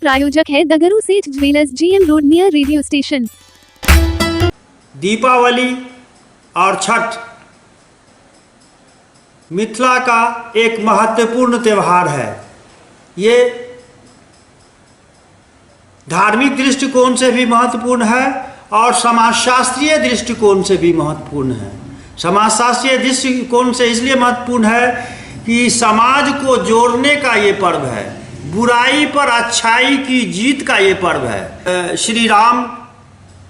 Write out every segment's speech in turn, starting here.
प्रायोजक है the Guru Seth jewellers, GM road, near radio station. Deepavali और छठ मिथिला का एक महत्वपूर्ण त्यौहार है। ये धार्मिक दृष्टिकोण से भी महत्वपूर्ण है और समाजशास्त्रीय दृष्टिकोण से भी महत्वपूर्ण है। समाजशास्त्रीय दृष्टिकोण से इसलिए महत्वपूर्ण है कि समाज को जोड़ने का ये पर्व है, बुराई पर अच्छाई की जीत का ये पर्व है। श्री राम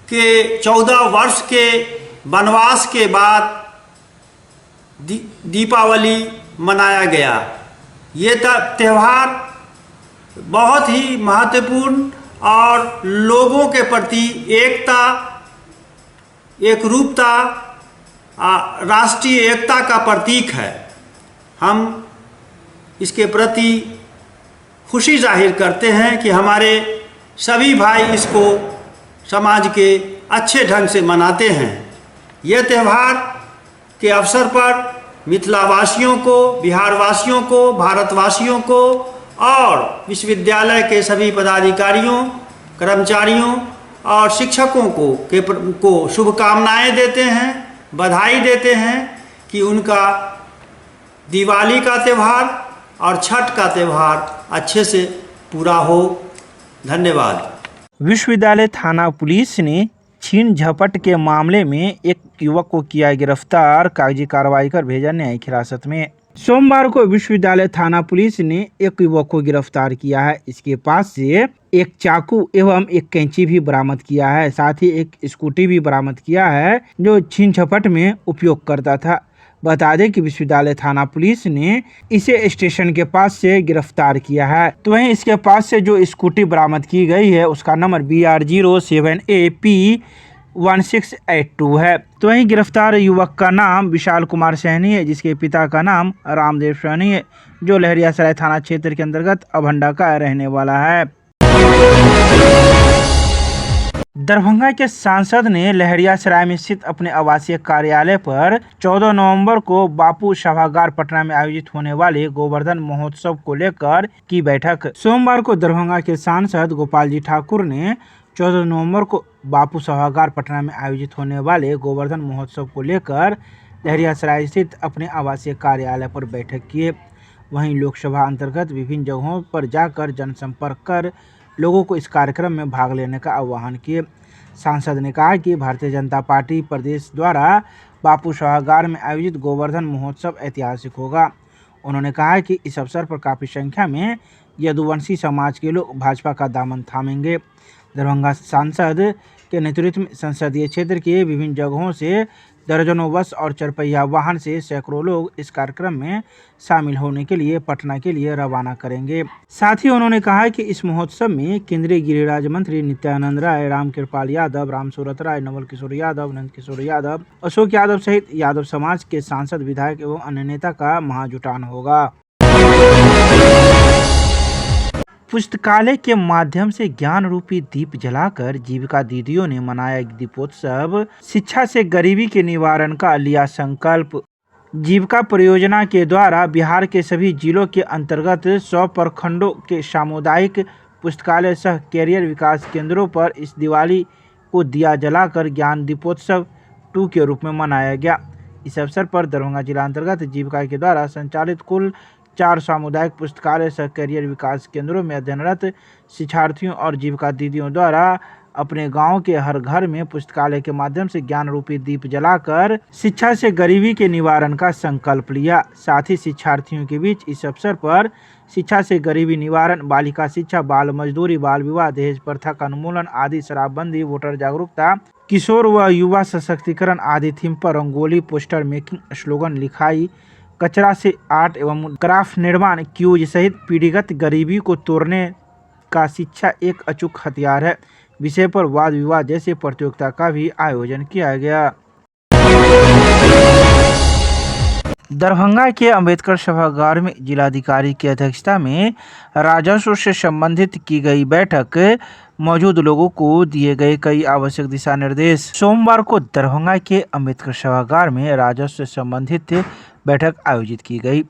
के 14 वर्ष के वनवास के बाद दीपावली मनाया गया। ये त्यौहार बहुत ही महत्वपूर्ण और लोगों के प्रति एकता, एकरूपता, राष्ट्रीय एकता का प्रतीक है। हम इसके प्रति खुशी जाहिर करते हैं कि हमारे सभी भाई इसको समाज के अच्छे ढंग से मनाते हैं। यह त्यौहार के अवसर पर मिथिलावासियों को, बिहारवासियों को, भारतवासियों को और विश्वविद्यालय के सभी पदाधिकारियों, कर्मचारियों और शिक्षकों को शुभकामनाएं देते हैं, बधाई देते हैं कि उनका दिवाली का त्यौहार और छठ का त्यौहार अच्छे से पूरा हो। धन्यवाद। विश्वविद्यालय थाना पुलिस ने छीन झपट के मामले में एक युवक को किया गिरफ्तार, कागजी कार्रवाई कर भेजा न्यायिक हिरासत में। सोमवार को विश्वविद्यालय थाना पुलिस ने एक युवक को गिरफ्तार किया है। इसके पास से एक चाकू एवं एक कैंची भी बरामद किया है। साथ ही एक स्कूटी भी बरामद किया है जो छीन झपट में उपयोग करता था। बता दें कि विश्वविद्यालय थाना पुलिस ने इसे स्टेशन के पास से गिरफ्तार किया है। तो वहीं इसके पास से जो स्कूटी बरामद की गई है उसका नंबर BR07AP1682 है। तो वहीं गिरफ्तार युवक का नाम विशाल कुमार सैनी है, जिसके पिता का नाम रामदेव सैनी है, जो लहरियासराय थाना क्षेत्र के अंतर्गत अभंडा का रहने वाला है। दरभंगा के सांसद ने लहरियासराय में स्थित अपने आवासीय कार्यालय पर 14 नवंबर को बापू सभागार पटना में आयोजित होने वाले गोवर्धन महोत्सव को लेकर की बैठक। सोमवार को दरभंगा के सांसद गोपाल जी ठाकुर ने 14 नवंबर को बापू सभागार पटना में आयोजित होने वाले गोवर्धन महोत्सव को लेकर लहरियासराय स्थित अपने आवासीय कार्यालय पर बैठक किए। वहीं लोकसभा अंतर्गत विभिन्न जगहों पर जाकर जनसंपर्क कर लोगों को इस कार्यक्रम में भाग लेने का आह्वान किए। सांसद ने कहा कि भारतीय जनता पार्टी प्रदेश द्वारा बापू सभागार में आयोजित गोवर्धन महोत्सव ऐतिहासिक होगा। उन्होंने कहा कि इस अवसर पर काफ़ी संख्या में यदुवंशी समाज के लोग भाजपा का दामन थामेंगे। दरभंगा सांसद के नेतृत्व में संसदीय क्षेत्र के विभिन्न जगहों से दर्जनों बस और चरपहिया वाहन से सैकड़ों लोग इस कार्यक्रम में शामिल होने के लिए पटना के लिए रवाना करेंगे। साथ ही उन्होंने कहा कि इस महोत्सव में केंद्रीय गृह राज्य मंत्री नित्यानंद राय, रामकृपाल यादव, रामसूरत राय, नवल किशोर यादव, नंद किशोर यादव, अशोक यादव सहित यादव समाज के सांसद, विधायक एवं अन्य नेता का महाजुटान होगा। पुस्तकालय के माध्यम से ज्ञान रूपी दीप जलाकर जीविका दीदियों ने मनाया दीपोत्सव। शिक्षा से गरीबी के निवारण का लिया संकल्प। जीविका परियोजना के द्वारा बिहार के सभी जिलों के अंतर्गत 100 प्रखंडों के सामुदायिक पुस्तकालय सह कैरियर विकास केंद्रों पर इस दिवाली को दिया जलाकर ज्ञान दीपोत्सव 2 के रूप में मनाया गया। इस अवसर पर दरभंगा जिला अंतर्गत जीविका के द्वारा संचालित कुल 4 सामुदायिक पुस्तकालय सह कैरियर विकास केंद्रों में अध्ययनरत शिक्षार्थियों और जीविका दीदियों द्वारा अपने गांव के हर घर में पुस्तकालय के माध्यम से ज्ञान रूपी दीप जलाकर शिक्षा से गरीबी के निवारण का संकल्प लिया। साथ ही शिक्षार्थियों के बीच इस अवसर पर शिक्षा से गरीबी निवारण, बालिका शिक्षा, बाल मजदूरी, बाल विवाह, दहेज प्रथा का उन्मूलन आदि, शराबबंदी, वोटर जागरूकता, किशोर व युवा सशक्तिकरण आदि थीम पर रंगोली, पोस्टर मेकिंग, स्लोगन लिखाई, कचरा से आर्ट एवं क्राफ्ट निर्माण, क्यूज सहित पीढ़ीगत गरीबी को तोड़ने का शिक्षा एक अचूक हथियार है विषय पर वाद विवाद जैसे प्रतियोगिता का भी आयोजन किया गया। दरभंगा के अंबेडकर सभागार में जिलाधिकारी की अध्यक्षता में राजस्व से संबंधित की गई बैठक, मौजूद लोगों को दिए गए कई आवश्यक दिशा निर्देश। सोमवार को दरभंगा के अंबेडकर सभागार में राजस्व से संबंधित बैठक आयोजित की गई।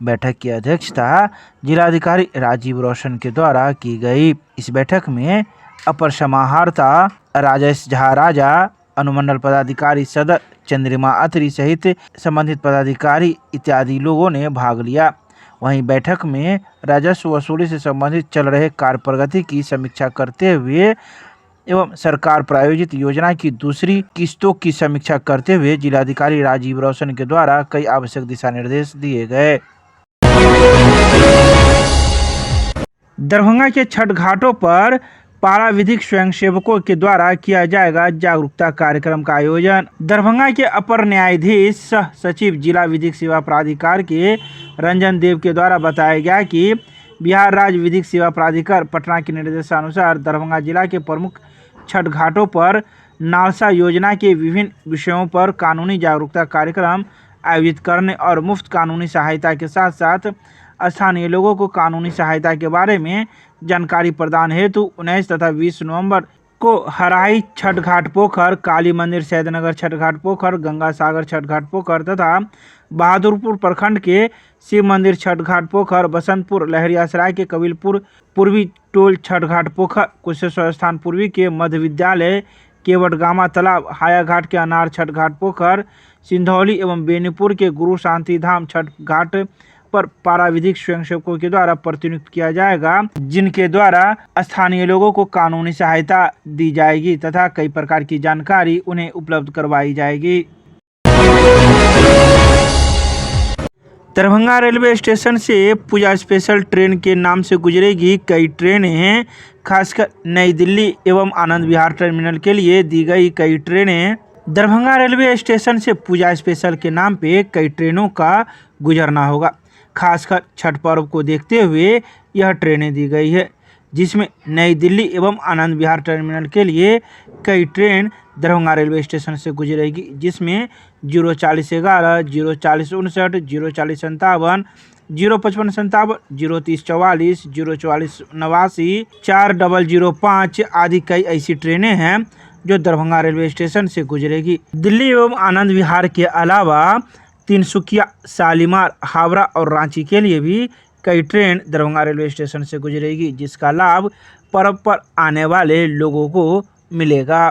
बैठक की अध्यक्षता जिलाधिकारी राजीव रोशन के द्वारा की गई। इस बैठक में अपर समाहर्ता राजेश झा राजा, अनुमंडल पदाधिकारी सदर चंद्रिमा अत्री सहित संबंधित पदाधिकारी इत्यादि लोगों ने भाग लिया। वहीं बैठक में राजस्व वसूली से संबंधित चल रहे कार्य प्रगति की समीक्षा करते हुए एवं सरकार प्रायोजित योजना की दूसरी किस्तों की समीक्षा करते हुए जिलाधिकारी राजीव रोशन के द्वारा कई आवश्यक दिशा निर्देश दिए गए। दरभंगा के छठ घाटों पर पारा विधिक स्वयंसेवकों के द्वारा किया जाएगा जागरूकता कार्यक्रम का आयोजन। दरभंगा के अपर न्यायाधीश सह सचिव जिला विधिक सेवा प्राधिकार के रंजन देव के द्वारा बताया गया कि बिहार राज्य विधिक सेवा प्राधिकार पटना के निर्देशानुसार दरभंगा जिला के प्रमुख छठ घाटों पर नालसा योजना के विभिन्न विषयों पर कानूनी जागरूकता कार्यक्रम आयोजित करने और मुफ्त कानूनी सहायता के साथ साथ स्थानीय लोगों को कानूनी सहायता के बारे में जानकारी प्रदान हेतु 19 तथा 20 नवंबर को हराई छठ घाट पोखर, काली मंदिर सैदनगर छठ घाट पोखर, गंगा सागर छठ घाट पोखर तथा बहादुरपुर प्रखंड के शिव मंदिर छठ घाट पोखर, बसंतपुर लहरियासराय के कबीलपुर पूर्वी टोल छठ घाट पोखर, कुशेश्वर स्थान पूर्वी के मध्य विद्यालय, केवटगामा तालाब, हायाघाट के अनार छठ घाट पोखर, सिंधौली एवं बेनीपुर के गुरु शांति धाम छठ घाट पर पाराविधिक स्वयंसेवकों के द्वारा प्रतिनियुक्त किया जाएगा, जिनके द्वारा स्थानीय लोगों को कानूनी सहायता दी जाएगी तथा कई प्रकार की जानकारी उन्हें उपलब्ध करवाई जाएगी। दरभंगा रेलवे स्टेशन से पूजा स्पेशल ट्रेन के नाम से गुजरेगी कई ट्रेनें हैं। खासकर नई दिल्ली एवं आनंद विहार टर्मिनल के लिए दी गई कई ट्रेनें। दरभंगा रेलवे स्टेशन से पूजा स्पेशल के नाम पे कई ट्रेनों का गुजरना होगा। खासकर छठ पर्व को देखते हुए यह ट्रेनें दी गई है, जिसमें नई दिल्ली एवं आनंद विहार टर्मिनल के लिए कई ट्रेन दरभंगा रेलवे स्टेशन से गुजरेगी, जिसमें 04011, 04059, 04057, 05557, 03044, 04489, 4005 आदि कई ऐसी ट्रेनें हैं जो दरभंगा रेलवे स्टेशन से गुजरेगी। दिल्ली एवं आनंद विहार के अलावा तिनसुकिया, शालीमार, हावड़ा और रांची के लिए भी कई ट्रेन दरभंगा रेलवे स्टेशन से गुजरेगी, जिसका लाभ पर्व पर आने वाले लोगों को मिलेगा।